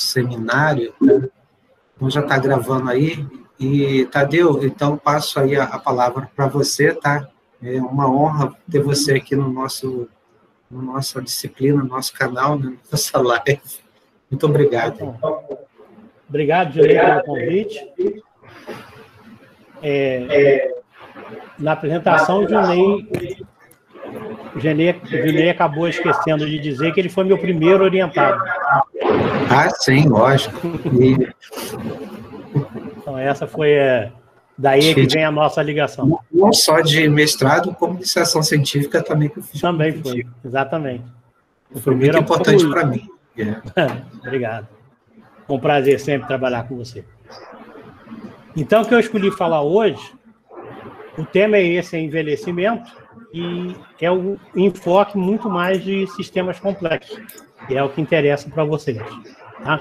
seminário, né? Então já está gravando aí. E, Tadeu, então passo aí a palavra para você, tá? É uma honra ter você aqui no nossa disciplina, no nosso canal, né? Nossa live. Muito obrigado. Obrigado, Gilney, pelo convite. Na apresentação, o Gilney acabou esquecendo de dizer que ele foi meu primeiro orientado. Ah, sim, lógico. Então, essa foi daí que vem a nossa ligação. Não só de mestrado, como iniciação científica também que eu fiz. Também foi, exatamente. Foi muito importante para mim. Obrigado. É um prazer sempre trabalhar com você. Então, o que eu escolhi falar hoje, o tema é esse, envelhecimento, e é um enfoque muito mais de sistemas complexos, que é o que interessa para vocês. Tá?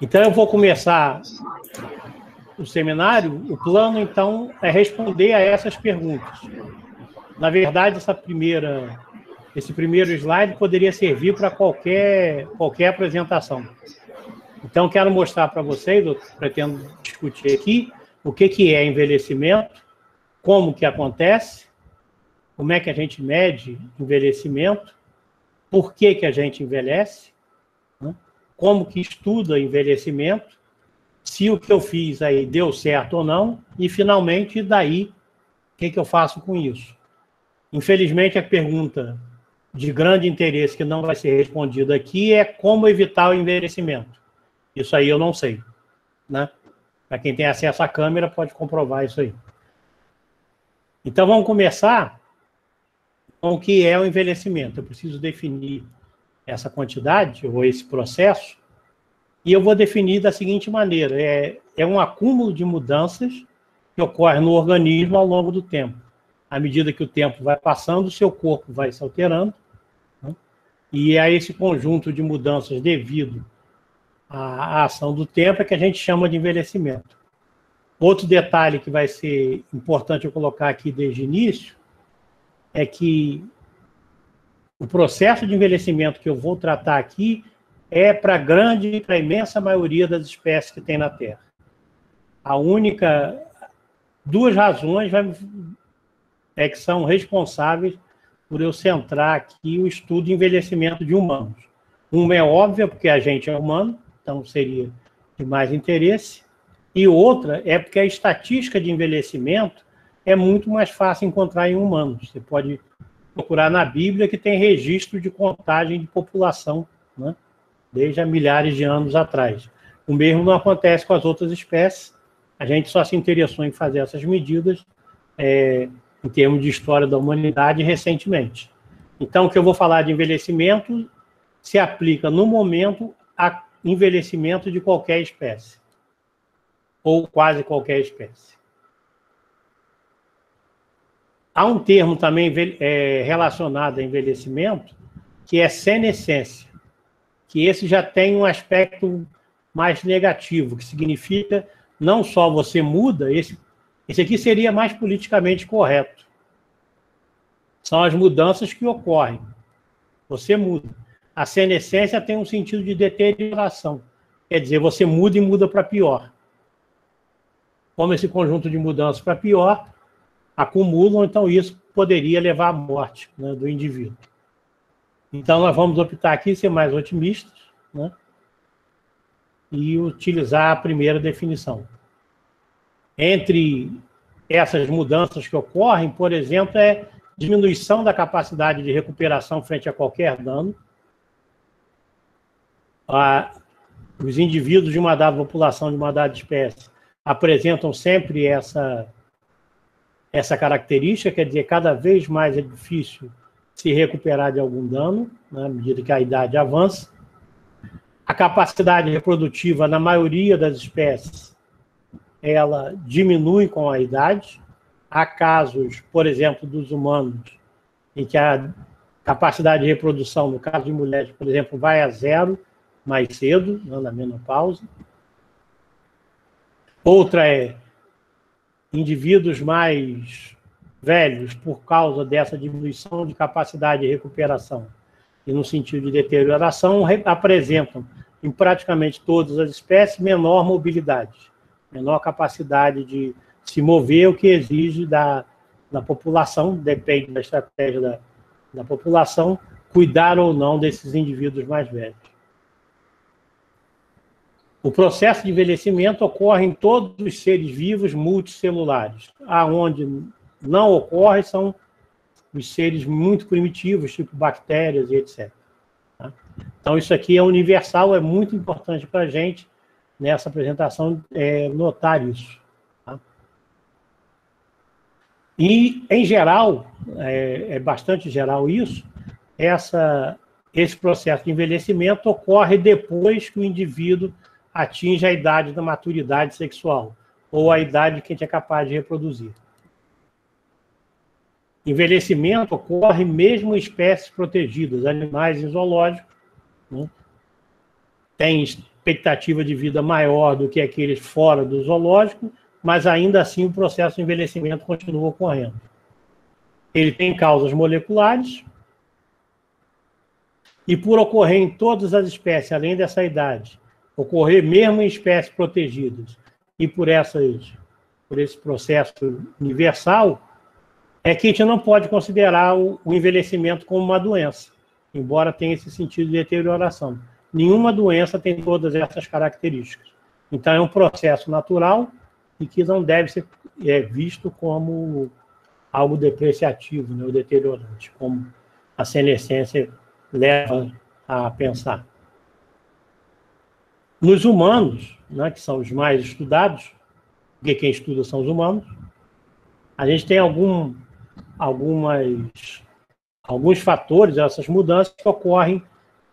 Então, eu vou começar o seminário. O plano, então, é responder a essas perguntas. Na verdade, esse primeiro slide poderia servir para qualquer apresentação. Então, quero mostrar para vocês, eu pretendo discutir aqui, o que é envelhecimento, como que acontece, como é que a gente mede envelhecimento, por que a gente envelhece, né? Como que estuda envelhecimento, se o que eu fiz aí deu certo ou não, e, finalmente, daí, o que eu faço com isso? Infelizmente, a pergunta de grande interesse que não vai ser respondida aqui é como evitar o envelhecimento. Isso aí eu não sei, né? Para quem tem acesso à câmera, pode comprovar isso aí. Então, vamos começar com o que é o envelhecimento. Eu preciso definir essa quantidade, ou esse processo, e eu vou definir da seguinte maneira: é um acúmulo de mudanças que ocorre no organismo ao longo do tempo. À medida que o tempo vai passando, o seu corpo vai se alterando, né? E é esse conjunto de mudanças devido à ação do tempo é que a gente chama de envelhecimento. Outro detalhe que vai ser importante eu colocar aqui desde o início é que o processo de envelhecimento que eu vou tratar aqui é para a imensa maioria das espécies que tem na Terra. Duas razões que são responsáveis por eu centrar aqui o estudo de envelhecimento de humanos. Uma é óbvia, porque a gente é humano, então seria de mais interesse, e outra é porque a estatística de envelhecimento é muito mais fácil encontrar em humanos. Você pode procurar na Bíblia, que tem registro de contagem de população, né? Desde há milhares de anos atrás. O mesmo não acontece com as outras espécies. A gente só se interessou em fazer essas medidas em termos de história da humanidade recentemente. Então, o que eu vou falar de envelhecimento se aplica, no momento, a envelhecimento de qualquer espécie, ou quase qualquer espécie. Há um termo também relacionado a envelhecimento, que é senescência, que esse já tem um aspecto mais negativo, que significa não só você muda, esse aqui seria mais politicamente correto. São as mudanças que ocorrem. Você muda. A senescência tem um sentido de deterioração. Quer dizer, você muda e muda para pior. Como esse conjunto de mudanças para pior acumulam, então isso poderia levar à morte, né, do indivíduo. Então, nós vamos optar aqui ser mais otimistas, né, e utilizar a primeira definição. Entre essas mudanças que ocorrem, por exemplo, é diminuição da capacidade de recuperação frente a qualquer dano. Os indivíduos de uma dada população, de uma dada espécie, apresentam sempre essa característica, quer dizer, cada vez mais é difícil se recuperar de algum dano, né, à medida que a idade avança. A capacidade reprodutiva, na maioria das espécies, ela diminui com a idade. Há casos, por exemplo, dos humanos, em que a capacidade de reprodução, no caso de mulheres, por exemplo, vai a zero mais cedo, na menopausa. Outra é indivíduos mais velhos, por causa dessa diminuição de capacidade de recuperação e no sentido de deterioração, apresentam em praticamente todas as espécies, menor mobilidade, menor capacidade de se mover, o que exige da população, depende da estratégia da população, cuidar ou não desses indivíduos mais velhos. O processo de envelhecimento ocorre em todos os seres vivos multicelulares. Aonde não ocorre são os seres muito primitivos, tipo bactérias e etc. Tá? Então, isso aqui é universal, é muito importante para a gente, nessa apresentação, notar isso. Tá? E, em geral, é bastante geral isso, esse processo de envelhecimento ocorre depois que o indivíduo atinge a idade da maturidade sexual, ou a idade que a gente é capaz de reproduzir. Envelhecimento ocorre mesmo em espécies protegidas, animais em zoológicos, né? Tem expectativa de vida maior do que aqueles fora do zoológico, mas ainda assim o processo de envelhecimento continua ocorrendo. Ele tem causas moleculares, e por ocorrer em todas as espécies, além dessa idade, ocorrer mesmo em espécies protegidas, e por esse processo universal, é que a gente não pode considerar o envelhecimento como uma doença, embora tenha esse sentido de deterioração. Nenhuma doença tem todas essas características. Então, é um processo natural e que não deve ser visto como algo depreciativo, né, ou deteriorante, como a senescência leva a pensar. Nos humanos, né, que são os mais estudados, porque quem estuda são os humanos, a gente tem alguns fatores, essas mudanças que ocorrem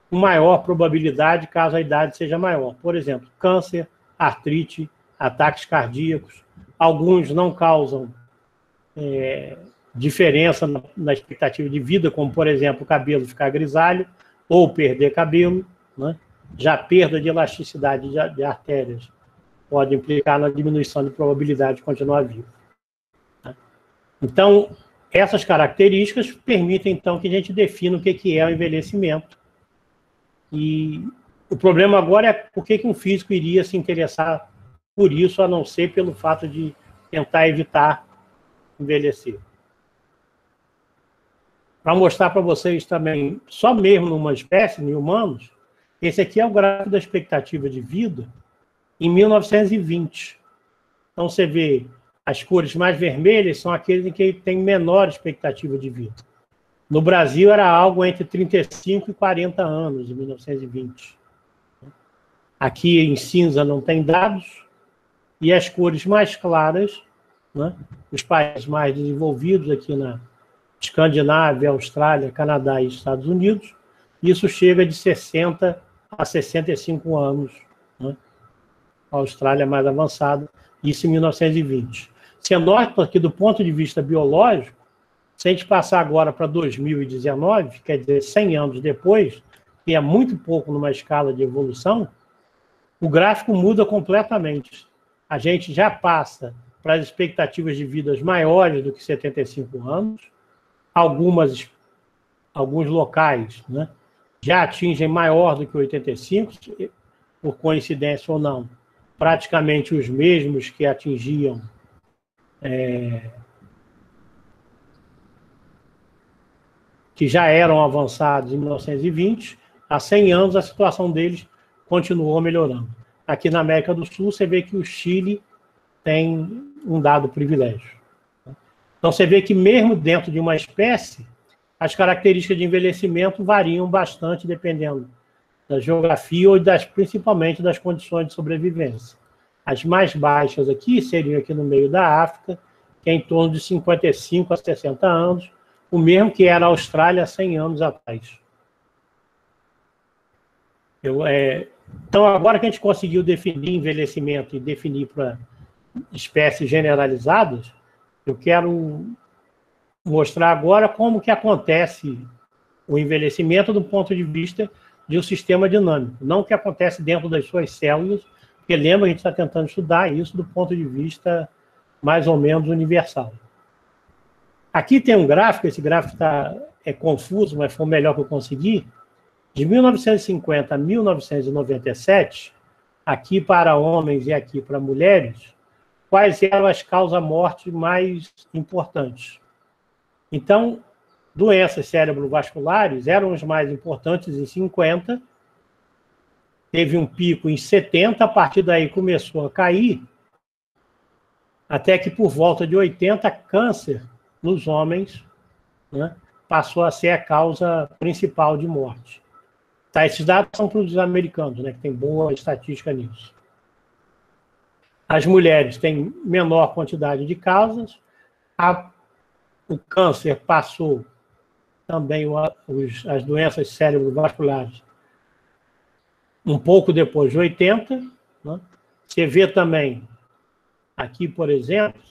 com maior probabilidade caso a idade seja maior. Por exemplo, câncer, artrite, ataques cardíacos. Alguns não causam diferença na expectativa de vida, como, por exemplo, o cabelo ficar grisalho ou perder cabelo, né? Já a perda de elasticidade de artérias pode implicar na diminuição de probabilidade de continuar vivo. Tá? Então, essas características permitem, então, que a gente defina o que é o envelhecimento. E o problema agora é por que um físico iria se interessar por isso, a não ser pelo fato de tentar evitar envelhecer. Para mostrar para vocês também, só mesmo numa espécie, em humanos, esse aqui é o gráfico da expectativa de vida em 1920. Então, você vê, as cores mais vermelhas são aqueles em que tem menor expectativa de vida. No Brasil, era algo entre 35 e 40 anos, em 1920. Aqui, em cinza, não tem dados. E as cores mais claras, né, os países mais desenvolvidos, aqui na Escandinávia, Austrália, Canadá e Estados Unidos, isso chega de 60 a 65 anos, né? A Austrália mais avançada, isso em 1920. Você nota que, do ponto de vista biológico, se a gente passar agora para 2019, quer dizer, 100 anos depois, que é muito pouco numa escala de evolução, o gráfico muda completamente. A gente já passa para as expectativas de vidas maiores do que 75 anos, alguns locais, né, já atingem maior do que 85, por coincidência ou não, praticamente os mesmos que atingiam que já eram avançados em 1920, há 100 anos a situação deles continuou melhorando. Aqui na América do Sul, você vê que o Chile tem um dado privilégio. Então, você vê que mesmo dentro de uma espécie, as características de envelhecimento variam bastante dependendo da geografia ou principalmente das condições de sobrevivência. As mais baixas aqui seriam aqui no meio da África, que é em torno de 55 a 60 anos, o mesmo que era a Austrália há 100 anos atrás. Então, agora que a gente conseguiu definir envelhecimento e definir para espécies generalizadas, eu quero mostrar agora como que acontece o envelhecimento do ponto de vista de um sistema dinâmico, não o que acontece dentro das suas células, porque lembra, a gente está tentando estudar isso do ponto de vista mais ou menos universal. Aqui tem um gráfico, esse gráfico é confuso, mas foi o melhor que eu consegui. De 1950 a 1997, aqui para homens e aqui para mulheres, quais eram as causas-morte mais importantes? Então, doenças cerebrovasculares eram as mais importantes em 50, teve um pico em 70, a partir daí começou a cair, até que por volta de 80, câncer nos homens, né, passou a ser a causa principal de morte. Tá, esses dados são para os americanos, né, que tem boa estatística nisso. As mulheres têm menor quantidade de causas, o câncer passou também as doenças cerebrovasculares um pouco depois de 80. Né? Você vê também, aqui, por exemplo,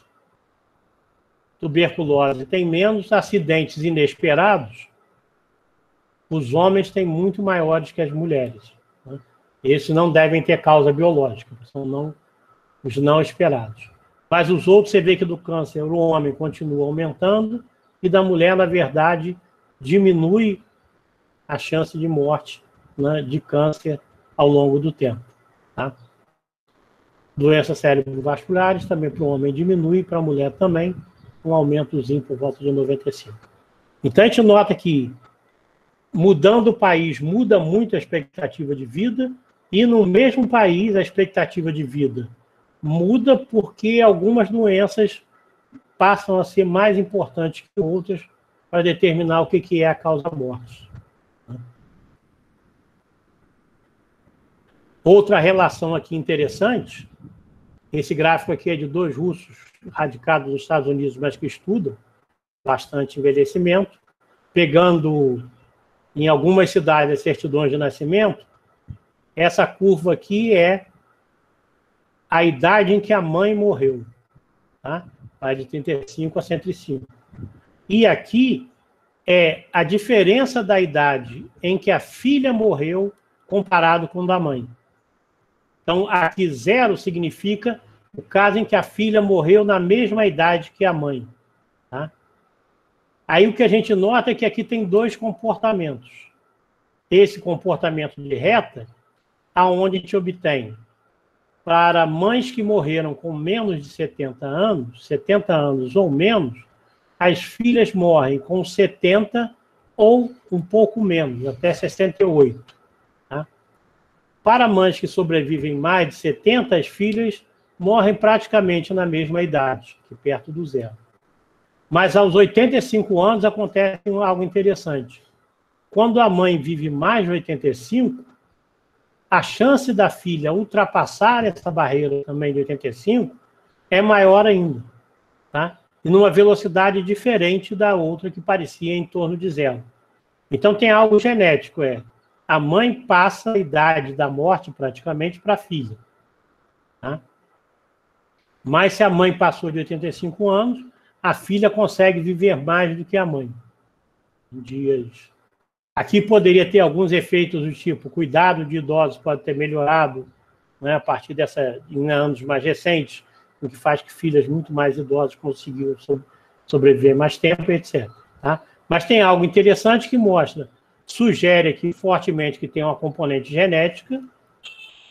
tuberculose tem menos, acidentes inesperados, os homens têm muito maiores que as mulheres. Né? Esses não devem ter causa biológica, são os não esperados. Mas os outros, você vê que do câncer o homem continua aumentando e da mulher, na verdade, diminui a chance de morte, né, de câncer ao longo do tempo. Tá? Doenças cerebrovasculares também para o homem diminui, para a mulher também, um aumentozinho por volta de 95. Então a gente nota que, mudando o país, muda muito a expectativa de vida, e no mesmo país a expectativa de vida muda porque algumas doenças passam a ser mais importantes que outras para determinar o que é a causa-morte. Outra relação aqui interessante, esse gráfico aqui é de 2 russos radicados nos Estados Unidos, mas que estudam bastante envelhecimento, pegando em algumas cidades as certidões de nascimento. Essa curva aqui é a idade em que a mãe morreu, tá? Vai de 35 a 105. E aqui é a diferença da idade em que a filha morreu comparado com a da mãe. Então, aqui 0 significa o caso em que a filha morreu na mesma idade que a mãe. Tá? Aí o que a gente nota é que aqui tem 2 comportamentos. Esse comportamento de reta, aonde a gente obtém para mães que morreram com menos de 70 anos ou menos, as filhas morrem com 70 ou um pouco menos, até 68. Tá? Para mães que sobrevivem mais de 70, as filhas morrem praticamente na mesma idade, que perto do 0. Mas aos 85 anos acontece algo interessante. Quando a mãe vive mais de 85, a chance da filha ultrapassar essa barreira também de 85 é maior ainda. Tá? E numa velocidade diferente da outra que parecia em torno de 0. Então tem algo genético, a mãe passa a idade da morte praticamente para a filha. Tá? Mas se a mãe passou de 85 anos, a filha consegue viver mais do que a mãe. Em dias. Aqui poderia ter alguns efeitos do tipo, cuidado de idosos pode ter melhorado, né, a partir em anos mais recentes, o que faz que filhas muito mais idosas conseguiram sobreviver mais tempo, etc. Tá? Mas tem algo interessante que sugere aqui fortemente que tem uma componente genética,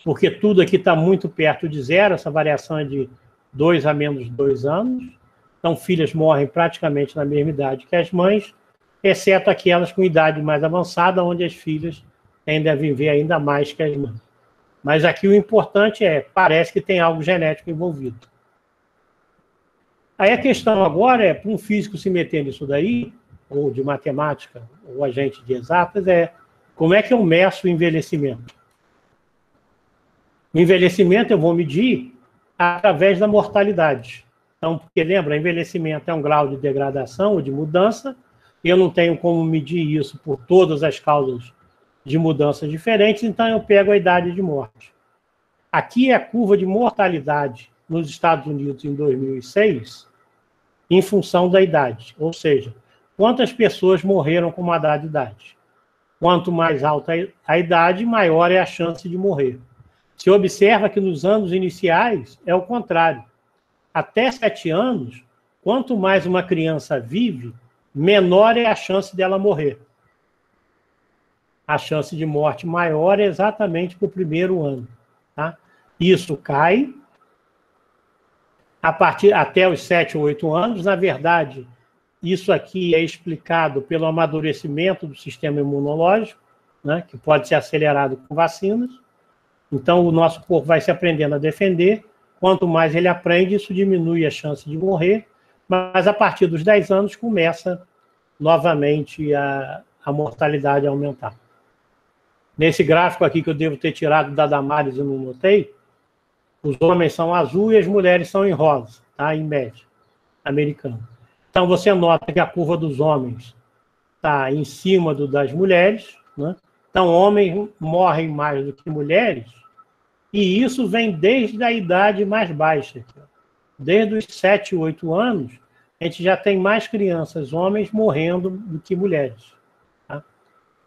porque tudo aqui está muito perto de 0, essa variação é de 2 a menos 2 anos. Então, filhas morrem praticamente na mesma idade que as mães, exceto aquelas com idade mais avançada, onde as filhas tendem a viver ainda mais que as mães. Mas aqui o importante parece que tem algo genético envolvido. Aí a questão agora para um físico se meter nisso daí, ou de matemática, ou agente de exatas, como é que eu meço o envelhecimento? O envelhecimento eu vou medir através da mortalidade. Então, porque lembra, envelhecimento é um grau de degradação ou de mudança, eu não tenho como medir isso por todas as causas de mudanças diferentes, então eu pego a idade de morte. Aqui é a curva de mortalidade nos Estados Unidos em 2006, em função da idade, ou seja, quantas pessoas morreram com uma dada idade. Quanto mais alta a idade, maior é a chance de morrer. Se observa que nos anos iniciais é o contrário. Até 7 anos, quanto mais uma criança vive, menor é a chance dela morrer. a chance de morte maior é exatamente para o primeiro ano. Tá? Isso cai a partir até os 7 ou 8 anos. Na verdade, isso aqui é explicado pelo amadurecimento do sistema imunológico, né, que pode ser acelerado com vacinas. Então, o nosso corpo vai se aprendendo a defender. Quanto mais ele aprende, isso diminui a chance de morrer. Mas, a partir dos 10 anos, começa novamente a mortalidade a aumentar. Nesse gráfico aqui que eu devo ter tirado da Damares e não notei, os homens são azul e as mulheres são em rosa, tá? Em média, americano. Então, você nota que a curva dos homens está em cima das mulheres, né? Então, homens morrem mais do que mulheres, e isso vem desde a idade mais baixa. Desde os 7, 8 anos, a gente já tem mais crianças, homens, morrendo do que mulheres. Tá?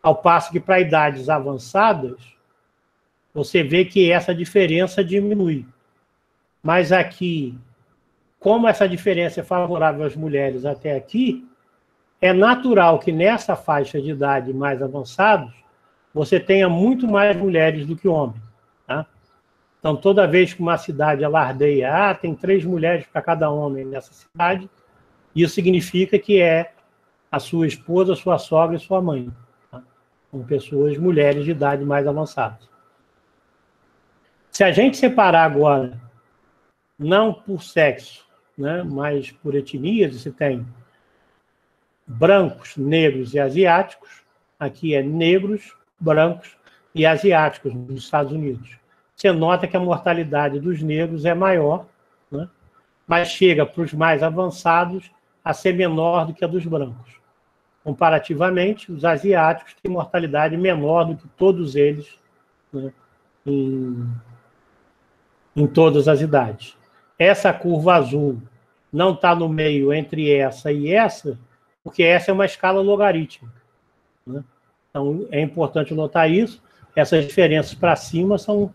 Ao passo que, para idades avançadas, você vê que essa diferença diminui. Mas aqui, como essa diferença é favorável às mulheres até aqui, é natural que nessa faixa de idade mais avançados, você tenha muito mais mulheres do que homens. Tá? Então, toda vez que uma cidade alardeia, tem 3 mulheres para cada homem nessa cidade, isso significa que é a sua esposa, sua sogra e sua mãe. Tá? São pessoas, mulheres de idade mais avançada. Se a gente separar agora, não por sexo, né, mas por etnias, você tem brancos, negros e asiáticos. Aqui é negros, brancos e asiáticos nos Estados Unidos. Você nota que a mortalidade dos negros é maior, né, mas chega para os mais avançados a ser menor do que a dos brancos. Comparativamente, os asiáticos têm mortalidade menor do que todos eles, né, em todas as idades. Essa curva azul não está no meio entre essa e essa, porque essa é uma escala logarítmica. Né? Então, é importante notar isso. Essas diferenças para cima são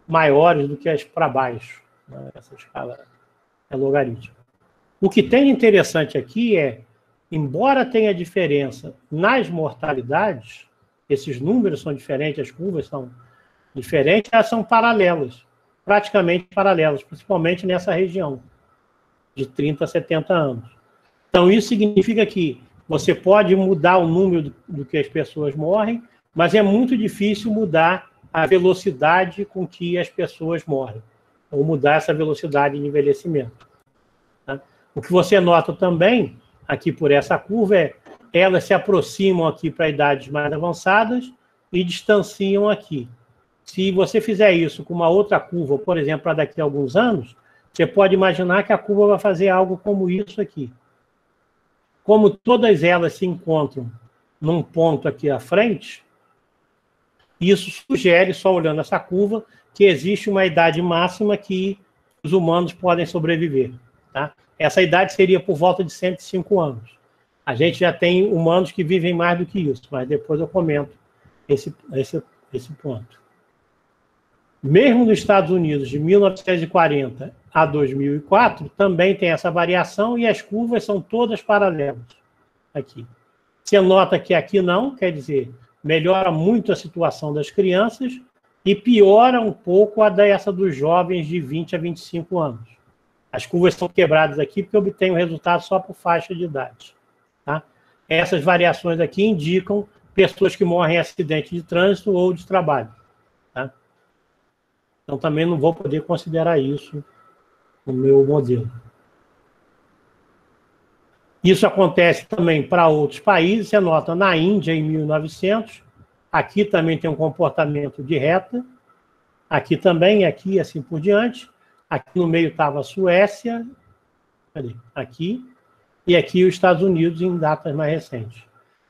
maiores do que as para baixo. Né? Essa escala é logarítmica. O que tem interessante aqui é, embora tenha diferença nas mortalidades, esses números são diferentes, as curvas são diferentes, elas são paralelas, praticamente paralelas, principalmente nessa região, de 30 a 70 anos. Então, isso significa que você pode mudar o número do que as pessoas morrem, mas é muito difícil mudar a velocidade com que as pessoas morrem, ou mudar essa velocidade de envelhecimento. Tá? O que você nota também, aqui por essa curva, é elas se aproximam aqui para idades mais avançadas e distanciam aqui. Se você fizer isso com uma outra curva, por exemplo, para daqui a alguns anos, você pode imaginar que a curva vai fazer algo como isso aqui. Como todas elas se encontram num ponto aqui à frente, isso sugere, só olhando essa curva, que existe uma idade máxima que os humanos podem sobreviver. Tá? Essa idade seria por volta de 105 anos. A gente já tem humanos que vivem mais do que isso, mas depois eu comento esse ponto. Mesmo nos Estados Unidos, de 1940 a 2004, também tem essa variação e as curvas são todas paralelas aqui. Você nota que aqui não, quer dizer, melhora muito a situação das crianças e piora um pouco a dessa dos jovens de 20 a 25 anos. As curvas são quebradas aqui porque obtém o resultado só por faixa de idade. Tá? Essas variações aqui indicam pessoas que morrem em acidente de trânsito ou de trabalho. Tá? Então, também não vou poder considerar isso no meu modelo. Isso acontece também para outros países. Você nota na Índia, em 1900, aqui também tem um comportamento de reta, aqui também, aqui, assim por diante. Aqui no meio estava a Suécia, aqui, e aqui os Estados Unidos em datas mais recentes.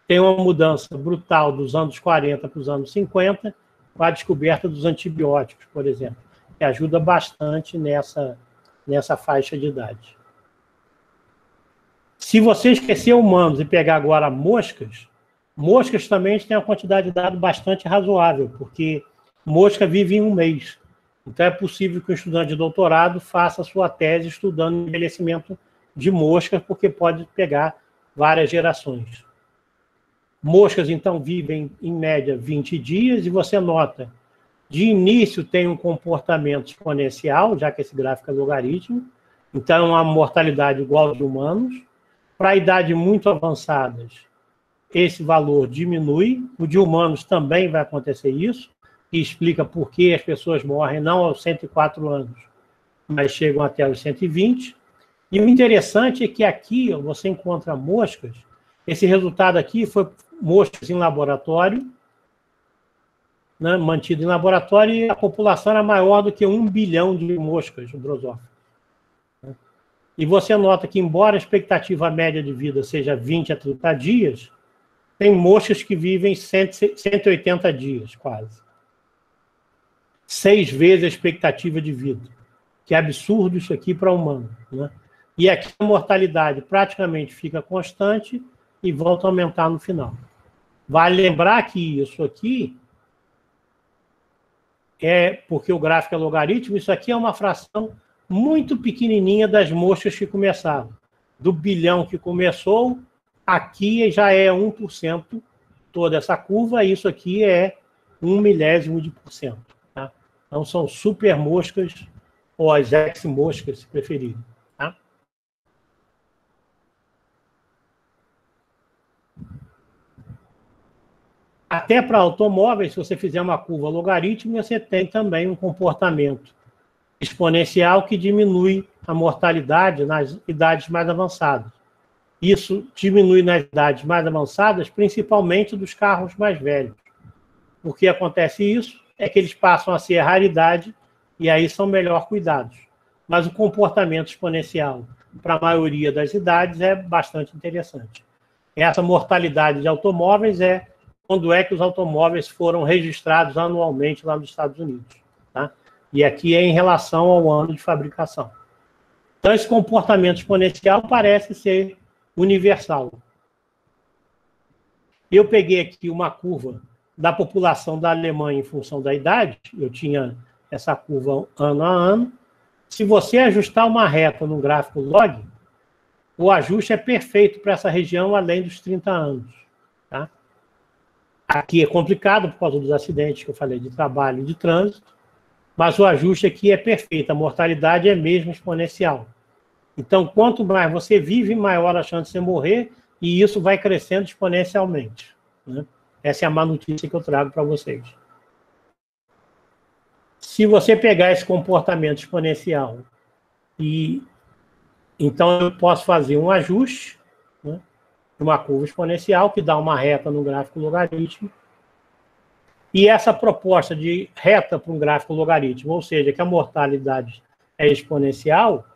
Tem uma mudança brutal dos anos 40 para os anos 50, com a descoberta dos antibióticos, por exemplo, que ajuda bastante nessa faixa de idade. Se você esquecer humanos e pegar agora moscas também têm uma quantidade de dados bastante razoável, porque mosca vive em um mês. Então é possível que um estudante de doutorado faça a sua tese estudando envelhecimento de moscas, porque pode pegar várias gerações. Moscas, então, vivem, em média, 20 dias, e você nota, de início tem um comportamento exponencial, já que esse gráfico é logarítmico, então é uma mortalidade igual ao de humanos. Para idades muito avançadas, esse valor diminui, o de humanos também vai acontecer isso, e explica por que as pessoas morrem não aos 104 anos, mas chegam até os 120. E o interessante é que aqui você encontra moscas, esse resultado aqui foi moscas em laboratório, né, mantido em laboratório, e a população era maior do que 1 bilhão de moscas drosófilas. E você nota que, embora a expectativa média de vida seja 20 a 30 dias, tem moscas que vivem 180 dias, quase. 6 vezes a expectativa de vida. Que absurdo isso aqui para humano, né? E aqui a mortalidade praticamente fica constante e volta a aumentar no final. Vale lembrar que isso aqui é porque o gráfico é logarítmico, isso aqui é uma fração muito pequenininha das moscas que começaram. Do bilhão que começou, aqui já é 1%, toda essa curva, isso aqui é 1/1000%. Tá? Então, são super moscas, ou as ex-moscas, se preferirem. Tá? Até para automóveis, se você fizer uma curva logarítmica, você tem também um comportamento exponencial que diminui a mortalidade nas idades mais avançadas. Isso diminui nas idades mais avançadas, principalmente dos carros mais velhos. Por que acontece isso? É que eles passam a ser raridade e aí são melhor cuidados. Mas o comportamento exponencial para a maioria das idades é bastante interessante. Essa mortalidade de automóveis é quando é que os automóveis foram registrados anualmente lá nos Estados Unidos. Tá? E aqui é em relação ao ano de fabricação. Então, esse comportamento exponencial parece ser universal. Eu peguei aqui uma curva da população da Alemanha em função da idade, eu tinha essa curva ano a ano. Se você ajustar uma reta no gráfico log, o ajuste é perfeito para essa região além dos 30 anos. Tá? Aqui é complicado por causa dos acidentes que eu falei de trabalho e de trânsito, mas o ajuste aqui é perfeito, a mortalidade é mesmo exponencial. Então, quanto mais você vive, maior a chance de você morrer, e isso vai crescendo exponencialmente. Né? Essa é a má notícia que eu trago para vocês. Se você pegar esse comportamento exponencial, então eu posso fazer um ajuste, né, uma curva exponencial, que dá uma reta no gráfico logarítmico, e essa proposta de reta para um gráfico logarítmico, ou seja, que a mortalidade é exponencial,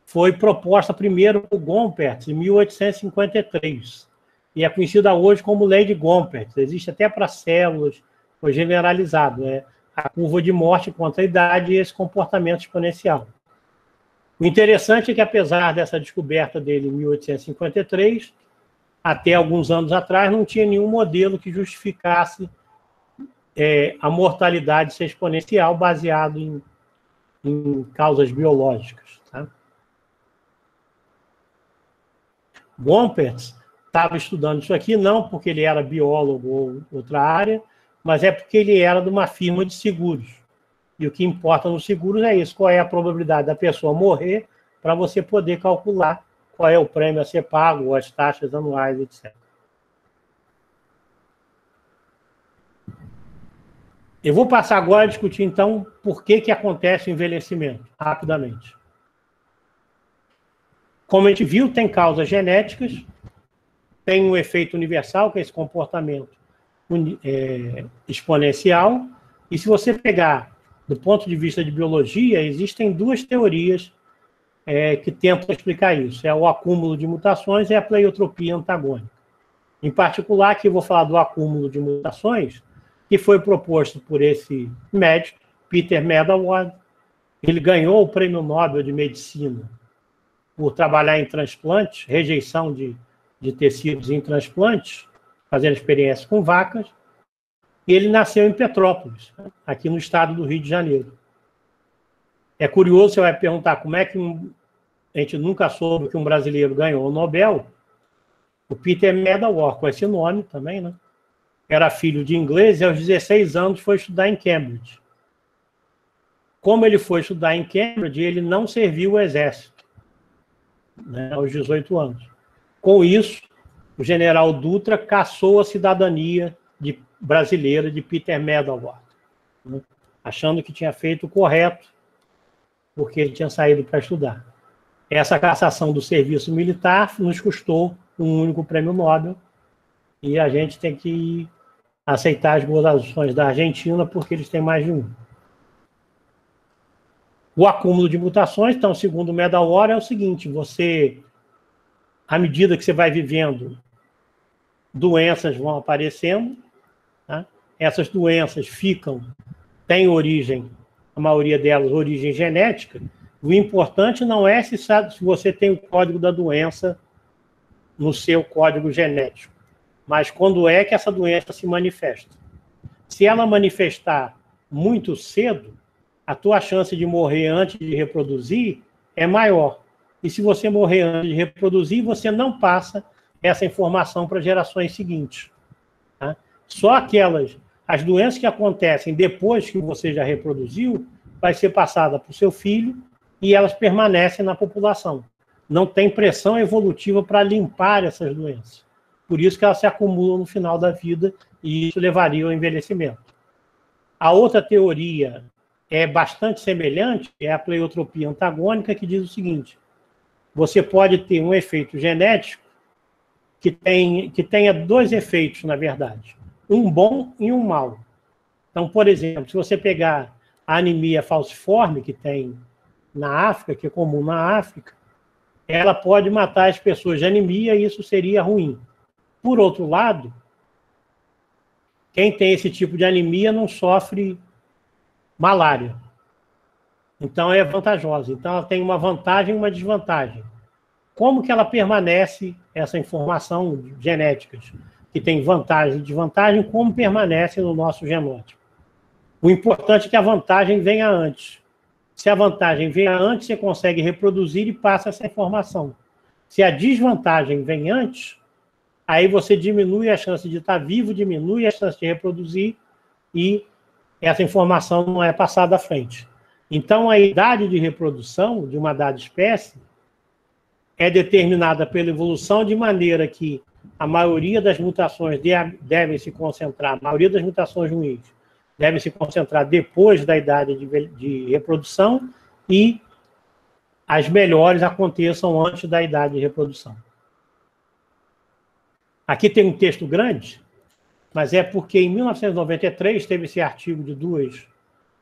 foi proposta primeiro por Gompertz, em 1853, e é conhecida hoje como lei de Gompertz. Existe até para células, foi generalizado, a curva de morte contra a idade e esse comportamento exponencial. O interessante é que, apesar dessa descoberta dele em 1853, até alguns anos atrás, não tinha nenhum modelo que justificasse a mortalidade ser exponencial baseado em causas biológicas. Tá? Gompertz estava estudando isso aqui, não porque ele era biólogo ou outra área, mas é porque ele era de uma firma de seguros. E o que importa nos seguros é isso, qual é a probabilidade da pessoa morrer, para você poder calcular qual é o prêmio a ser pago, ou as taxas anuais, etc. Eu vou passar agora a discutir, então, por que acontece o envelhecimento, rapidamente. Como a gente viu, tem causas genéticas, tem um efeito universal, que é esse comportamento exponencial, e se você pegar, do ponto de vista de biologia, existem duas teorias que tentam explicar isso. É o acúmulo de mutações e a pleiotropia antagônica. Em particular, aqui eu vou falar do acúmulo de mutações, que foi proposto por esse médico, Peter Medawar. Ele ganhou o Prêmio Nobel de Medicina por trabalhar em transplantes, rejeição de tecidos em transplantes, fazendo experiência com vacas. E ele nasceu em Petrópolis, aqui no estado do Rio de Janeiro. É curioso, você vai perguntar como é que a gente nunca soube que um brasileiro ganhou o Nobel. O Peter Medawar, com esse nome também, né? Era filho de inglês e aos 16 anos foi estudar em Cambridge. Como ele foi estudar em Cambridge, ele não serviu o exército, né, aos 18 anos. Com isso, o general Dutra cassou a cidadania brasileira de Peter Medawar, né, achando que tinha feito o correto, porque ele tinha saído para estudar. Essa cassação do serviço militar nos custou um único prêmio Nobel, e a gente tem que aceitar as boas ações da Argentina, porque eles têm mais de um. O acúmulo de mutações, então, segundo o Medawar, é o seguinte: você, à medida que você vai vivendo, doenças vão aparecendo, tá? Essas doenças têm origem, a maioria delas, origem genética. O importante não é se você tem o código da doença no seu código genético, mas quando é que essa doença se manifesta. Se ela manifestar muito cedo, a tua chance de morrer antes de reproduzir é maior. E se você morrer antes de reproduzir, você não passa essa informação para gerações seguintes. Tá? Só as doenças que acontecem depois que você já reproduziu, vai ser passada para o seu filho e elas permanecem na população. Não tem pressão evolutiva para limpar essas doenças. Por isso que elas se acumulam no final da vida e isso levaria ao envelhecimento. A outra teoria é bastante semelhante, é a pleiotropia antagônica, que diz o seguinte: você pode ter um efeito genético que tenha dois efeitos, na verdade, um bom e um mau. Então, por exemplo, se você pegar a anemia falciforme que tem na África, que é comum na África, ela pode matar as pessoas de anemia e isso seria ruim. Por outro lado, quem tem esse tipo de anemia não sofre malária. Então, é vantajosa. Então, ela tem uma vantagem e uma desvantagem. Como que ela permanece, essa informação genética, que tem vantagem e desvantagem, como permanece no nosso genótipo? O importante é que a vantagem venha antes. Se a vantagem venha antes, você consegue reproduzir e passa essa informação. Se a desvantagem vem antes, aí você diminui a chance de estar vivo, diminui a chance de reproduzir e essa informação não é passada à frente. Então, a idade de reprodução de uma dada espécie é determinada pela evolução de maneira que a maioria das mutações devem se concentrar, a maioria das mutações ruins devem se concentrar depois da idade de reprodução e as melhores aconteçam antes da idade de reprodução. Aqui tem um texto grande, mas é porque em 1993 teve esse artigo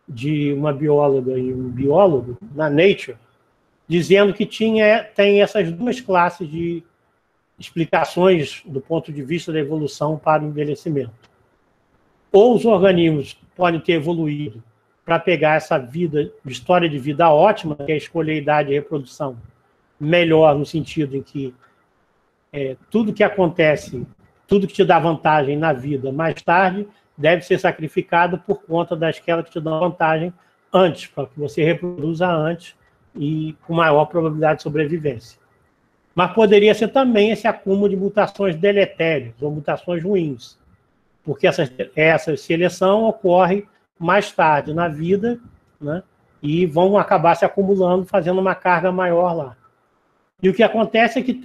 de uma bióloga e um biólogo na Nature, dizendo que tem essas duas classes de explicações do ponto de vista da evolução para o envelhecimento. Ou os organismos podem ter evoluído para pegar essa história de vida ótima, que é escolher a idade de reprodução melhor, no sentido em que tudo que acontece, tudo que te dá vantagem na vida mais tarde, deve ser sacrificado por conta daquela que te dá vantagem antes, para que você reproduza antes e com maior probabilidade de sobrevivência. Mas poderia ser também esse acúmulo de mutações deletérias ou mutações ruins, porque essa seleção ocorre mais tarde na vida, né, e vão acabar se acumulando, fazendo uma carga maior lá. E o que acontece é que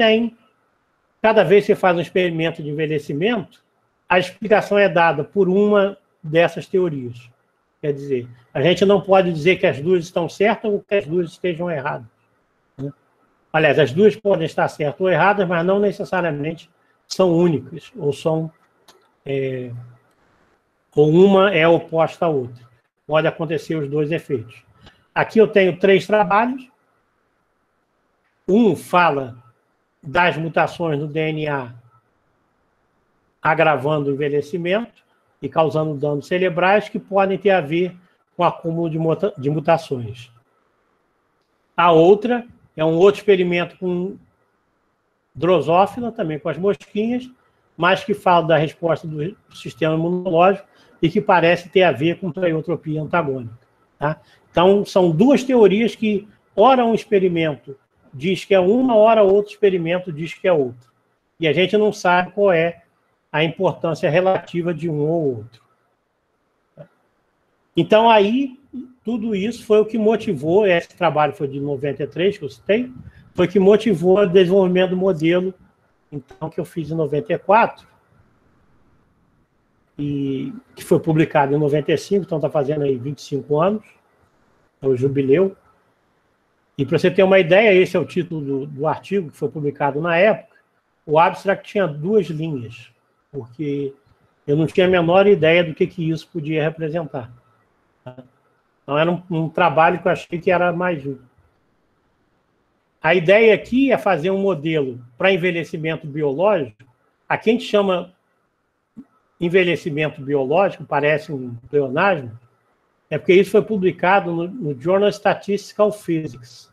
cada vez que você faz um experimento de envelhecimento, a explicação é dada por uma dessas teorias. Quer dizer, a gente não pode dizer que as duas estão certas ou que as duas estejam erradas. Né? Aliás, as duas podem estar certas ou erradas, mas não necessariamente são únicas, ou uma é oposta à outra. Pode acontecer os dois efeitos. Aqui eu tenho 3 trabalhos. Um fala das mutações no DNA agravando o envelhecimento e causando danos cerebrais que podem ter a ver com o acúmulo de mutações. A outra é um outro experimento com drosófila, também com as mosquinhas, mas que fala da resposta do sistema imunológico e que parece ter a ver com pleiotropia antagônica. Tá? Então, são 2 teorias que, ora um experimento diz que é uma, ora outro experimento diz que é outra. e a gente não sabe qual é a importância relativa de um ou outro. Então, aí, tudo isso foi o que motivou, esse trabalho foi de 93, que eu citei, foi que motivou o desenvolvimento do modelo, então, que eu fiz em 94, e que foi publicado em 95, então está fazendo aí 25 anos, é o jubileu. E para você ter uma ideia, esse é o título do artigo que foi publicado na época. O abstract tinha 2 linhas, porque eu não tinha a menor ideia do que isso podia representar. Então, era um trabalho que eu achei que era mais útil. A ideia aqui é fazer um modelo para envelhecimento biológico. Aqui a gente chama envelhecimento biológico, parece um pleonasmo, é porque isso foi publicado no Journal Statistical Physics.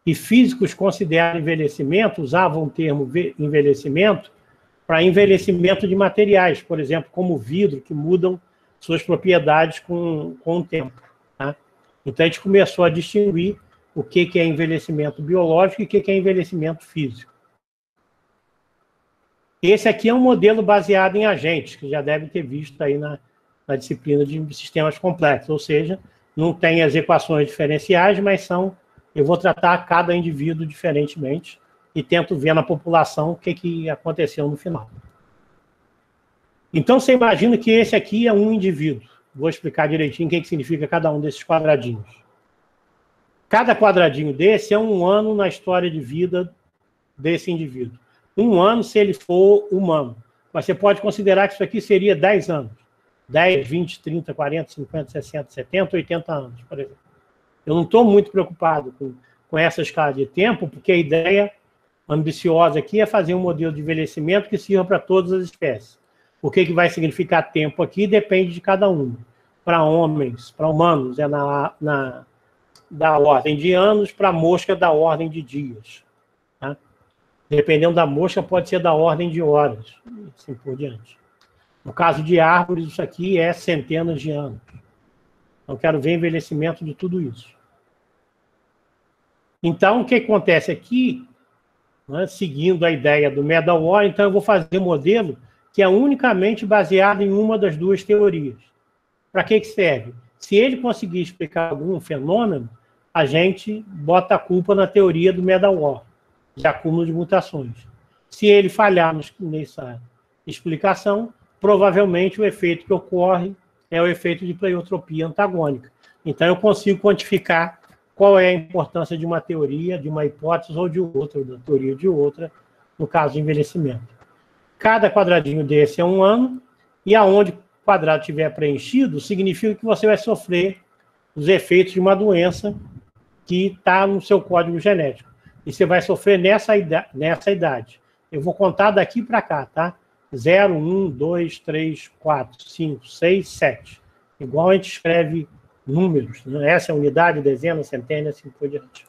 E físicos consideram envelhecimento, usavam o termo envelhecimento para envelhecimento de materiais, por exemplo, como vidro, que mudam suas propriedades com o tempo. Tá? Então, a gente começou a distinguir o que é envelhecimento biológico e o que é envelhecimento físico. Esse aqui é um modelo baseado em agentes, que já deve ter visto aí na disciplina de sistemas complexos, ou seja, não tem as equações diferenciais, mas eu vou tratar cada indivíduo diferentemente e tento ver na população o que aconteceu no final. Então, você imagina que esse aqui é um indivíduo. Vou explicar direitinho o que significa cada um desses quadradinhos. Cada quadradinho desse é um ano na história de vida desse indivíduo. Um ano se ele for humano. Mas você pode considerar que isso aqui seria 10 anos. 10, 20, 30, 40, 50, 60, 70, 80 anos, por exemplo. Eu não estou muito preocupado com essa escala de tempo, porque a ideia ambiciosa aqui é fazer um modelo de envelhecimento que sirva para todas as espécies. O que vai significar tempo aqui depende de cada um. Para homens, para humanos, é da ordem de anos, para mosca, da ordem de dias. Tá? Dependendo da mosca, pode ser da ordem de horas, e assim por diante. No caso de árvores, isso aqui é centenas de anos. Então, eu quero ver envelhecimento de tudo isso. Então, o que acontece aqui, né, seguindo a ideia do Medawar, então eu vou fazer um modelo que é unicamente baseado em uma das 2 teorias. Para que serve? Se ele conseguir explicar algum fenômeno, a gente bota a culpa na teoria do Medawar, de acúmulo de mutações. Se ele falhar nessa explicação, provavelmente o efeito que ocorre é o efeito de pleiotropia antagônica. Então, eu consigo quantificar qual é a importância de uma teoria, de uma hipótese ou de outra, ou da teoria de outra, no caso de envelhecimento. Cada quadradinho desse é um ano, e aonde o quadrado estiver preenchido, significa que você vai sofrer os efeitos de uma doença que está no seu código genético. E você vai sofrer nessa idade. Eu vou contar daqui para cá, tá? 0, 1, 2, 3, 4, 5, 6, 7. Igual a gente escreve números. Né? Essa é a unidade, dezena, centena, assim por diante.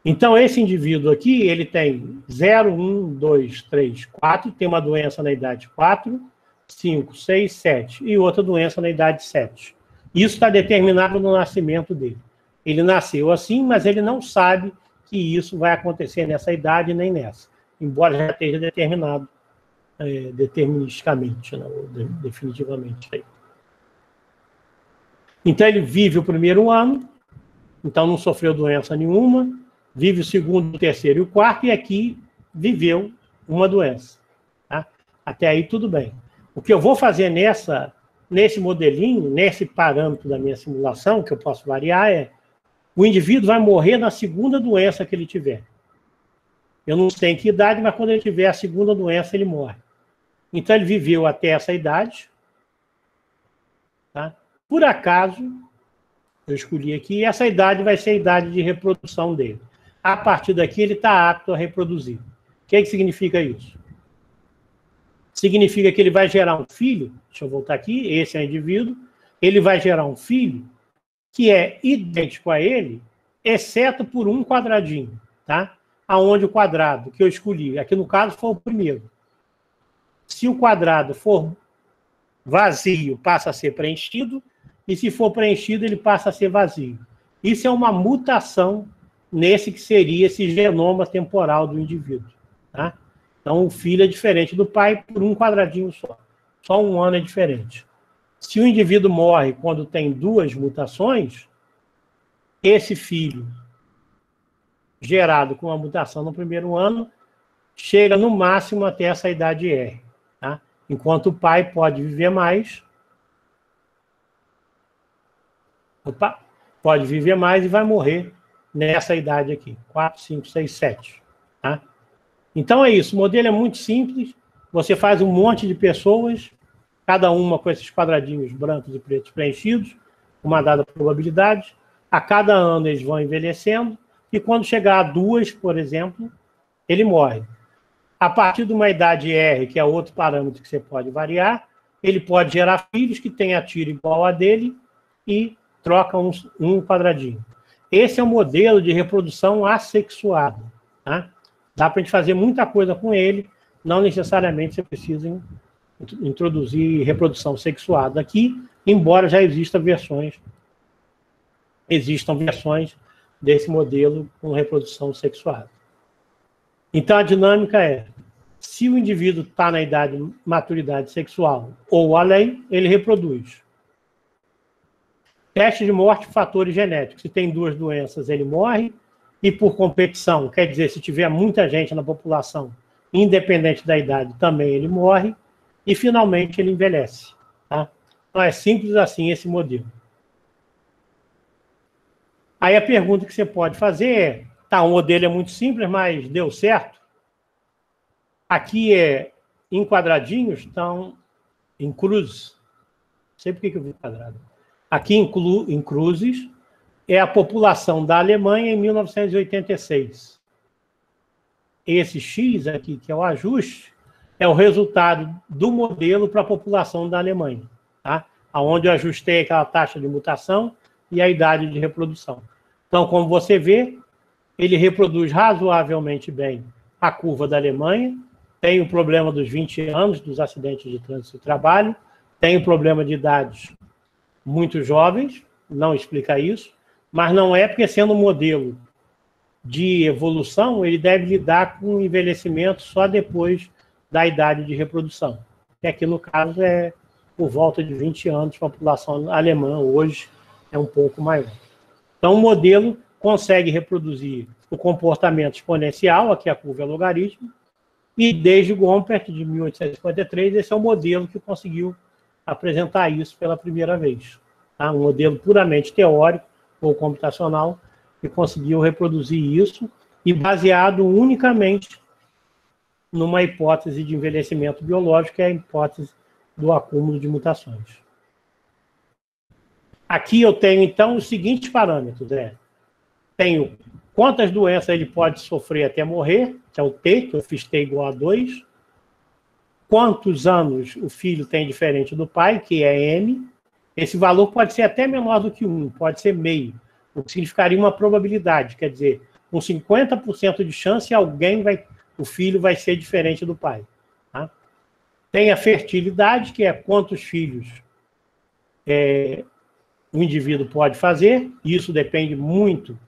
Então, esse indivíduo aqui, ele tem 0, 1, 2, 3, 4, tem uma doença na idade 4, 5, 6, 7, e outra doença na idade 7. Isso está determinado no nascimento dele. Ele nasceu assim, mas ele não sabe que isso vai acontecer nessa idade nem nessa, embora já esteja determinado deterministicamente, né, ou definitivamente. Então, ele vive o primeiro ano, então não sofreu doença nenhuma, vive o segundo, o terceiro e o quarto, e aqui viveu uma doença. Tá? Até aí tudo bem. O que eu vou fazer nesse modelinho, nesse parâmetro da minha simulação, que eu posso variar, é o indivíduo vai morrer na segunda doença que ele tiver. Eu não sei em que idade, mas quando ele tiver a segunda doença, ele morre. Então, ele viveu até essa idade. Tá? Por acaso, eu escolhi aqui, essa idade vai ser a idade de reprodução dele. A partir daqui, ele está apto a reproduzir. O que significa isso? Significa que ele vai gerar um filho, deixa eu voltar aqui, esse é o indivíduo, ele vai gerar um filho que é idêntico a ele, exceto por um quadradinho, tá? Aonde o quadrado que eu escolhi, aqui no caso foi o primeiro. Se o quadrado for vazio, passa a ser preenchido, e se for preenchido, ele passa a ser vazio. Isso é uma mutação nesse que seria esse genoma temporal do indivíduo. Tá? Então, o filho é diferente do pai por um quadradinho só. Só um ano é diferente. Se o indivíduo morre quando tem 2 mutações, esse filho gerado com a mutação no primeiro ano chega no máximo até essa idade R. Tá? Enquanto o pai pode viver mais, pode viver mais e vai morrer nessa idade aqui, 4, 5, 6, 7. Tá? Então é isso, o modelo é muito simples, você faz um monte de pessoas, cada uma com esses quadradinhos brancos e pretos preenchidos, uma dada probabilidade, a cada ano eles vão envelhecendo, e quando chegar a 2, por exemplo, ele morre. A partir de uma idade R, que é outro parâmetro que você pode variar, ele pode gerar filhos que têm a tira igual a dele e troca um quadradinho. Esse é o modelo de reprodução assexuada. Tá? Dá para a gente fazer muita coisa com ele, não necessariamente você precisa introduzir reprodução sexuada aqui, embora já existam versões desse modelo com reprodução sexuada. Então, a dinâmica é, se o indivíduo está na idade de maturidade sexual ou além, ele reproduz. Teste de morte, fatores genéticos. Se tem 2 doenças, ele morre. E por competição, quer dizer, se tiver muita gente na população, independente da idade, também ele morre. E, finalmente, ele envelhece. Tá? Então, é simples assim esse modelo. Aí a pergunta que você pode fazer é, tá, o modelo é muito simples, mas deu certo? Aqui é em quadradinhos, estão em cruzes. Não sei por que eu vi quadrado. Aqui em cruzes é a população da Alemanha em 1986. Esse X aqui, que é o ajuste, é o resultado do modelo para a população da Alemanha, tá? Onde eu ajustei aquela taxa de mutação e a idade de reprodução. Então, como você vê, ele reproduz razoavelmente bem a curva da Alemanha, tem o problema dos 20 anos, dos acidentes de trânsito e trabalho, tem o problema de idades muito jovens, não explica isso, mas não é porque, sendo um modelo de evolução, ele deve lidar com o envelhecimento só depois da idade de reprodução, que aqui, no caso, é por volta de 20 anos, a população alemã hoje é um pouco maior. Então, o modelo consegue reproduzir o comportamento exponencial, aqui a curva é logaritmo, e desde Gompert, de 1853, esse é o modelo que conseguiu apresentar isso pela primeira vez. Tá? Um modelo puramente teórico ou computacional que conseguiu reproduzir isso e baseado unicamente numa hipótese de envelhecimento biológico, que é a hipótese do acúmulo de mutações. Aqui eu tenho, então, os seguintes parâmetros. Tenho quantas doenças ele pode sofrer até morrer, que é o T, que eu fiz T igual a 2. Quantos anos o filho tem diferente do pai, que é M. Esse valor pode ser até menor do que 1, pode ser meio, o que significaria uma probabilidade, quer dizer, com 50% de chance o filho vai ser diferente do pai. Tá? Tem a fertilidade, que é quantos filhos o indivíduo pode fazer, isso depende muito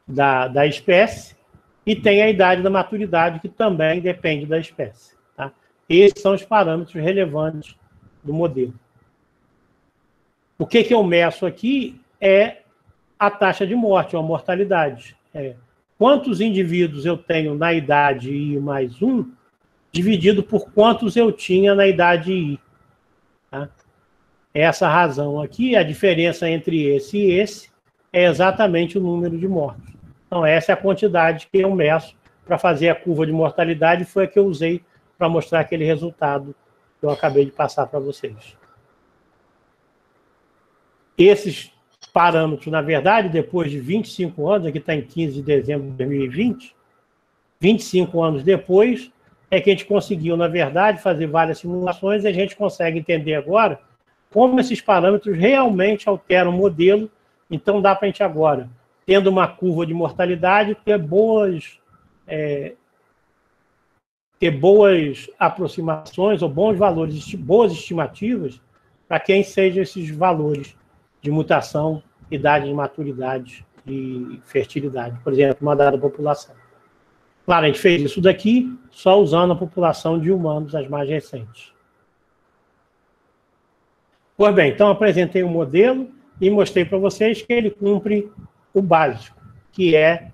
da espécie, e tem a idade da maturidade, que também depende da espécie. Tá? Esses são os parâmetros relevantes do modelo. O que eu meço aqui é a taxa de morte, ou a mortalidade. Quantos indivíduos eu tenho na idade I mais 1, dividido por quantos eu tinha na idade I. Tá? Essa razão aqui, a diferença entre esse e esse, é exatamente o número de mortos. Então, essa é a quantidade que eu meço para fazer a curva de mortalidade, foi a que eu usei para mostrar aquele resultado que eu acabei de passar para vocês. Esses parâmetros, na verdade, depois de 25 anos, aqui está em 15 de dezembro de 2020, 25 anos depois, é que a gente conseguiu, na verdade, fazer várias simulações e a gente consegue entender agora como esses parâmetros realmente alteram o modelo. Então, dá para a gente agora, tendo uma curva de mortalidade, ter boas aproximações ou bons valores, boas estimativas para quem sejam esses valores de mutação, idade de maturidade e fertilidade, por exemplo, uma dada população. Claro, a gente fez isso daqui só usando a população de humanos, as mais recentes. Pois bem, então apresentei o modelo e mostrei para vocês que ele cumpre o básico, que é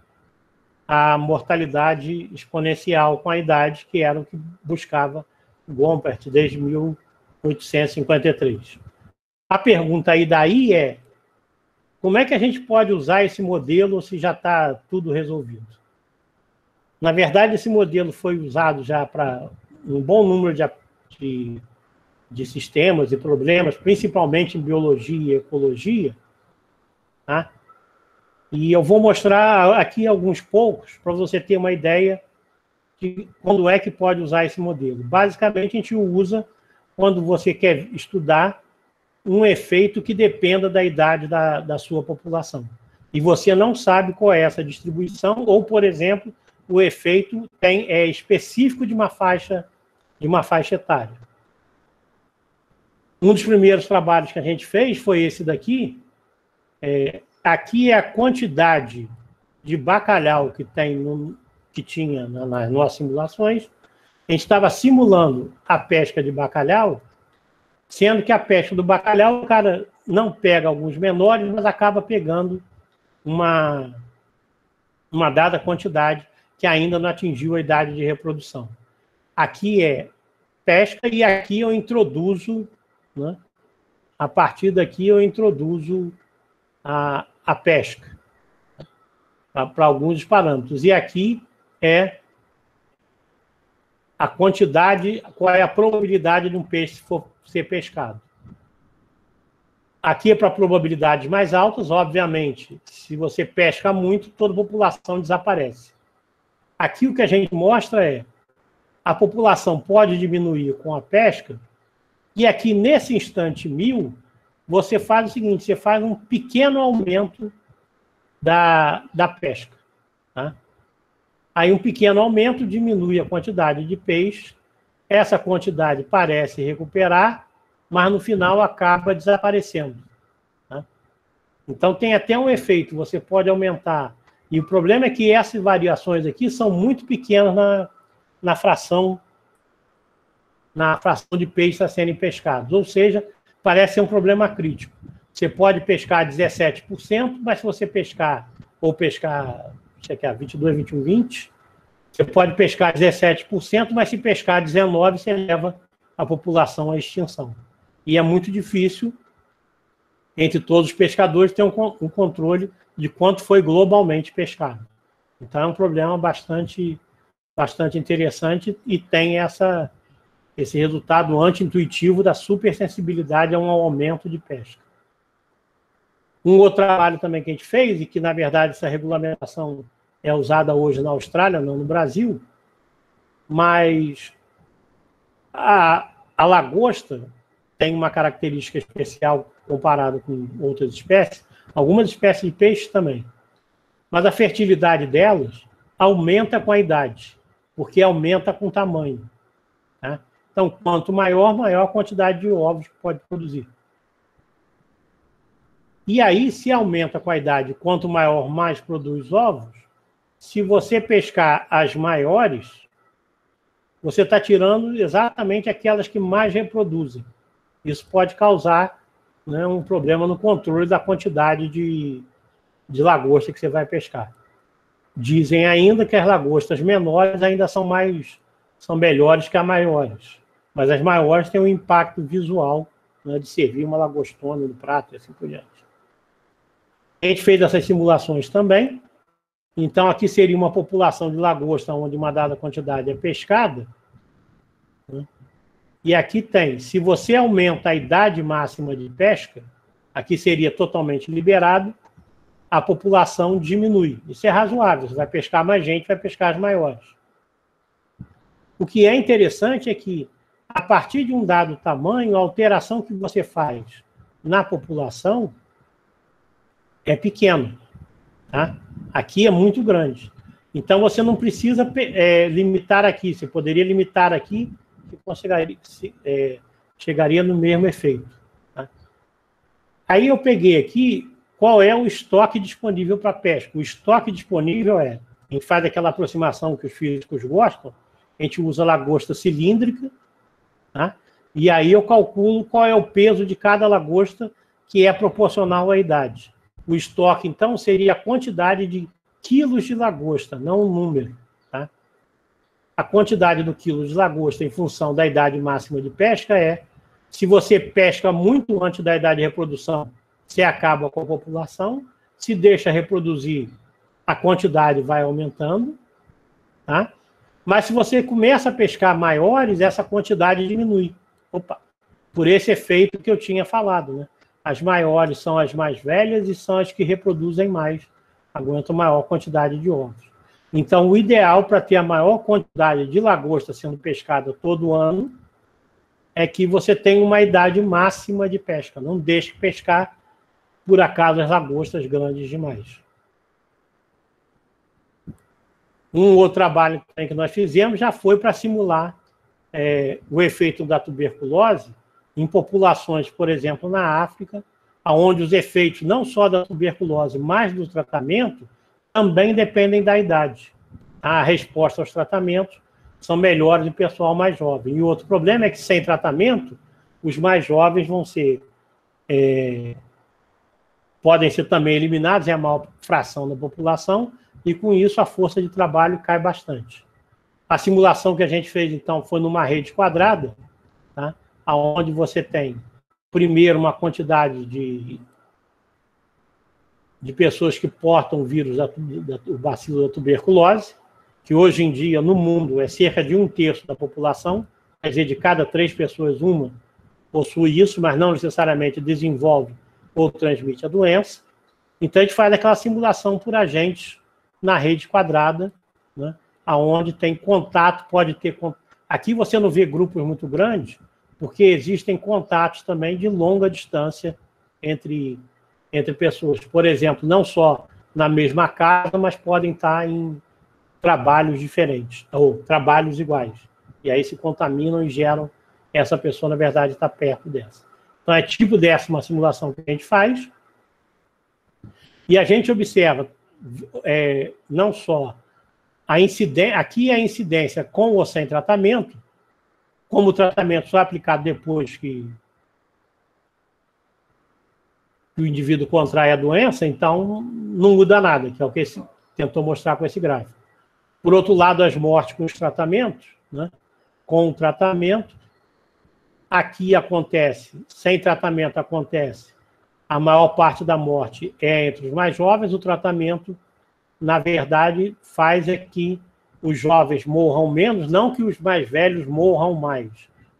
a mortalidade exponencial com a idade, que era o que buscava Gompert desde 1853. A pergunta aí daí é, como é que a gente pode usar esse modelo se já está tudo resolvido? Na verdade, esse modelo foi usado já para um bom número de sistemas e problemas, principalmente em biologia e ecologia, tá? E eu vou mostrar aqui alguns poucos para você ter uma ideia de quando é que pode usar esse modelo. Basicamente, a gente usa quando você quer estudar um efeito que dependa da idade da sua população. E você não sabe qual é essa distribuição, ou, por exemplo, o efeito é específico de uma faixa etária. Um dos primeiros trabalhos que a gente fez foi esse daqui. Aqui é a quantidade de bacalhau que tinha nas nossas simulações. A gente estava simulando a pesca de bacalhau, sendo que a pesca do bacalhau, o cara não pega alguns menores, mas acaba pegando uma dada quantidade que ainda não atingiu a idade de reprodução. Aqui é pesca e aqui eu introduzo, né? A partir daqui eu introduzo a pesca para alguns dos parâmetros. E aqui é a quantidade, qual é a probabilidade de um peixe ser pescado. Aqui é para probabilidades mais altas, obviamente, se você pesca muito, toda a população desaparece. Aqui o que a gente mostra é a população pode diminuir com a pesca, e aqui nesse instante 1000, você faz o seguinte, você faz um pequeno aumento da pesca. Tá? Aí um pequeno aumento diminui a quantidade de peixe, essa quantidade parece recuperar, mas no final acaba desaparecendo. Tá? Então tem até um efeito, você pode aumentar. E o problema é que essas variações aqui são muito pequenas na fração de peixes a serem pescados. Ou seja, parece ser um problema crítico. Você pode pescar 17%, mas se você pescar 22, 21, 20, você pode pescar 17%, mas se pescar 19%, você leva a população à extinção. E é muito difícil, entre todos os pescadores, ter um controle de quanto foi globalmente pescado. Então, é um problema bastante interessante e tem esse resultado anti-intuitivo da supersensibilidade a um aumento de pesca. Um outro trabalho também que a gente fez, e que, na verdade, essa regulamentação é usada hoje na Austrália, não no Brasil, mas a lagosta tem uma característica especial comparado com outras espécies, algumas espécies de peixe também. Mas a fertilidade delas aumenta com a idade, porque aumenta com o tamanho. Tá? Então, quanto maior a quantidade de ovos que pode produzir. E aí, se aumenta com a idade, quanto maior, mais produz ovos, se você pescar as maiores, você está tirando exatamente aquelas que mais reproduzem. Isso pode causar, né, um problema no controle da quantidade de lagosta que você vai pescar. Dizem ainda que as lagostas menores ainda são melhores que as maiores. Mas as maiores têm um impacto visual, né, de servir uma lagostona no prato e assim por diante. A gente fez essas simulações também. Então, aqui seria uma população de lagosta onde uma dada quantidade é pescada. Né? E aqui tem, se você aumenta a idade máxima de pesca, aqui seria totalmente liberado, a população diminui. Isso é razoável, você vai pescar mais gente, vai pescar as maiores. O que é interessante é que, a partir de um dado tamanho, a alteração que você faz na população é pequena. Tá? Aqui é muito grande. Então, você não precisa limitar aqui. Você poderia limitar aqui e chegaria no mesmo efeito. Tá? Aí eu peguei aqui qual é o estoque disponível para pesca. O estoque disponível é a gente faz aquela aproximação que os físicos gostam, a gente usa lagosta cilíndrica, tá? E aí eu calculo qual é o peso de cada lagosta, que é proporcional à idade. O estoque, então, seria a quantidade de quilos de lagosta, não o número. Tá? A quantidade do quilo de lagosta em função da idade máxima de pesca é, se você pesca muito antes da idade de reprodução, você acaba com a população, se deixa reproduzir, a quantidade vai aumentando, tá? Mas se você começa a pescar maiores, essa quantidade diminui. Opa, por esse efeito que eu tinha falado, né? As maiores são as mais velhas e são as que reproduzem mais, aguentam maior quantidade de ovos. Então, o ideal para ter a maior quantidade de lagosta sendo pescada todo ano é que você tenha uma idade máxima de pesca. Não deixe pescar, por acaso, as lagostas grandes demais. Um outro trabalho que nós fizemos já foi para simular o efeito da tuberculose em populações, por exemplo, na África, onde os efeitos não só da tuberculose, mas do tratamento, também dependem da idade. A resposta aos tratamentos são melhores no pessoal mais jovem. E o outro problema é que, sem tratamento, os mais jovens vão ser... podem ser também eliminados, é a maior fração da população, e com isso a força de trabalho cai bastante. A simulação que a gente fez, então, foi numa rede quadrada, tá? Onde você tem, primeiro, uma quantidade de pessoas que portam o vírus, o bacilo da tuberculose, que hoje em dia, no mundo, é cerca de 1/3 da população, quer dizer, de cada 3 pessoas, uma possui isso, mas não necessariamente desenvolve ou transmite a doença. Então, a gente faz aquela simulação por agentes na rede quadrada, né, onde tem contato, pode ter... Aqui você não vê grupos muito grandes, porque existem contatos também de longa distância entre pessoas. Por exemplo, não só na mesma casa, mas podem estar em trabalhos diferentes, ou trabalhos iguais. E aí se contaminam e geram... Essa pessoa, na verdade, está perto dessa. Então, é tipo dessa uma simulação que a gente faz. E a gente observa não só a incidência... Aqui é a incidência com ou sem tratamento, como o tratamento só é aplicado depois que o indivíduo contrai a doença, então não muda nada, que é o que ele tentou mostrar com esse gráfico. Por outro lado, as mortes com os tratamentos, né? Com o tratamento, aqui acontece, sem tratamento acontece, a maior parte da morte é entre os mais jovens, o tratamento, na verdade, faz que os jovens morram menos, não que os mais velhos morram mais,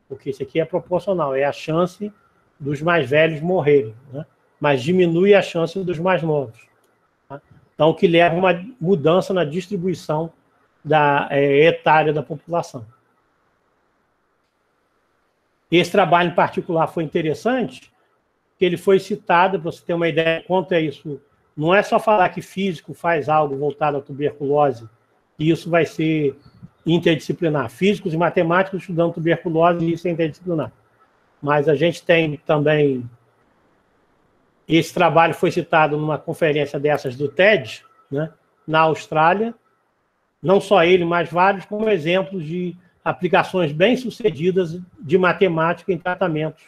porque isso aqui é proporcional, é a chance dos mais velhos morrerem, né? Mas diminui a chance dos mais novos. Tá? Então, o que leva a uma mudança na distribuição etária da população. Esse trabalho em particular foi interessante, que ele foi citado, para você ter uma ideia quanto é isso. Não é só falar que físico faz algo voltado à tuberculose, e isso vai ser interdisciplinar. Físicos e matemáticos estudando tuberculose, e isso é interdisciplinar. Mas a gente tem também... Esse trabalho foi citado numa conferência dessas do TED, né, na Austrália. Não só ele, mas vários, como exemplos de aplicações bem-sucedidas de matemática em tratamentos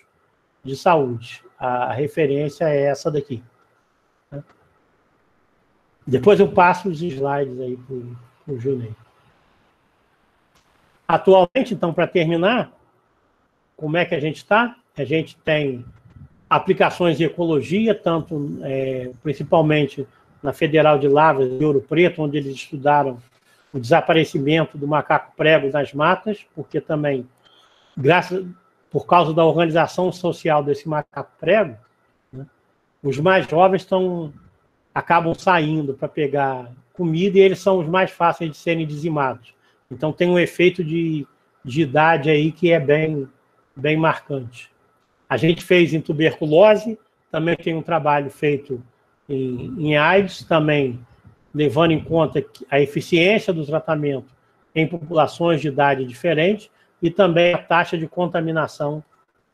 de saúde. A referência é essa daqui. Depois eu passo os slides aí para o Junei. Atualmente, então, para terminar, como é que a gente está? A gente tem aplicações de ecologia, tanto principalmente na Federal de Lavras e Ouro Preto, onde eles estudaram o desaparecimento do macaco-prego nas matas, porque também, por causa da organização social desse macaco-prego, né, os mais jovens acabam saindo para pegar comida e eles são os mais fáceis de serem dizimados. Então, tem um efeito de idade aí que é bem marcante. A gente fez em tuberculose, também tem um trabalho feito em AIDS, também levando em conta a eficiência do tratamento em populações de idade diferente e também a taxa de contaminação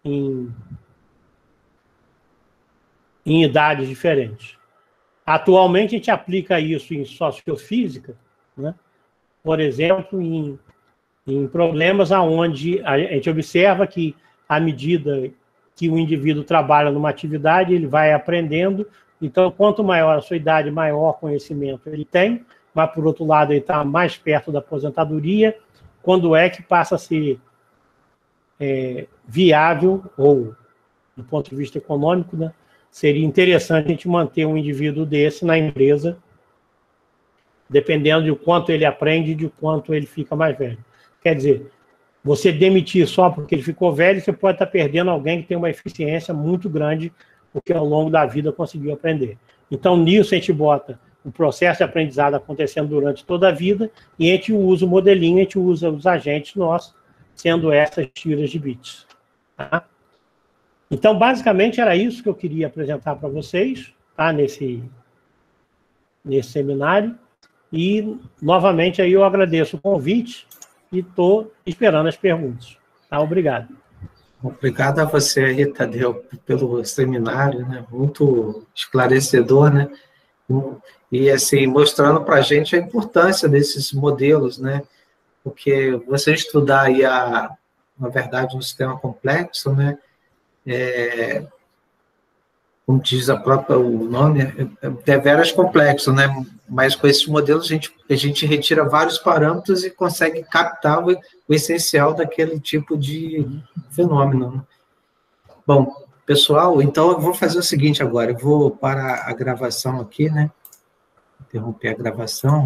em idades diferentes. Atualmente, a gente aplica isso em sociofísica, né? Por exemplo, em problemas onde a gente observa que, à medida que o indivíduo trabalha numa atividade, ele vai aprendendo. Então, quanto maior a sua idade, maior conhecimento ele tem, mas, por outro lado, ele está mais perto da aposentadoria. Quando é que passa a ser viável, ou, do ponto de vista econômico, né, seria interessante a gente manter um indivíduo desse na empresa, dependendo de quanto ele aprende e de quanto ele fica mais velho. Quer dizer, você demitir só porque ele ficou velho, você pode estar perdendo alguém que tem uma eficiência muito grande, porque ao longo da vida conseguiu aprender. Então, nisso a gente bota o processo de aprendizado acontecendo durante toda a vida, e a gente usa o modelinho, a gente usa os agentes nossos, sendo essas tiras de bits. Tá? Então, basicamente, era isso que eu queria apresentar para vocês, tá? nesse seminário. E, novamente, aí eu agradeço o convite e estou esperando as perguntas. Tá? Obrigado. Obrigado a você aí, Tadeu, pelo seminário, né? Muito esclarecedor, né? E, assim, mostrando para a gente a importância desses modelos, né? Porque você estudar aí, na verdade, um sistema complexo, né? Como diz o nome, é deveras complexo, né? Mas com esses modelos a gente retira vários parâmetros e consegue captar o essencial daquele tipo de fenômeno. Né? Bom, pessoal, então eu vou fazer o seguinte agora, eu vou parar a gravação aqui, né? Interromper a gravação.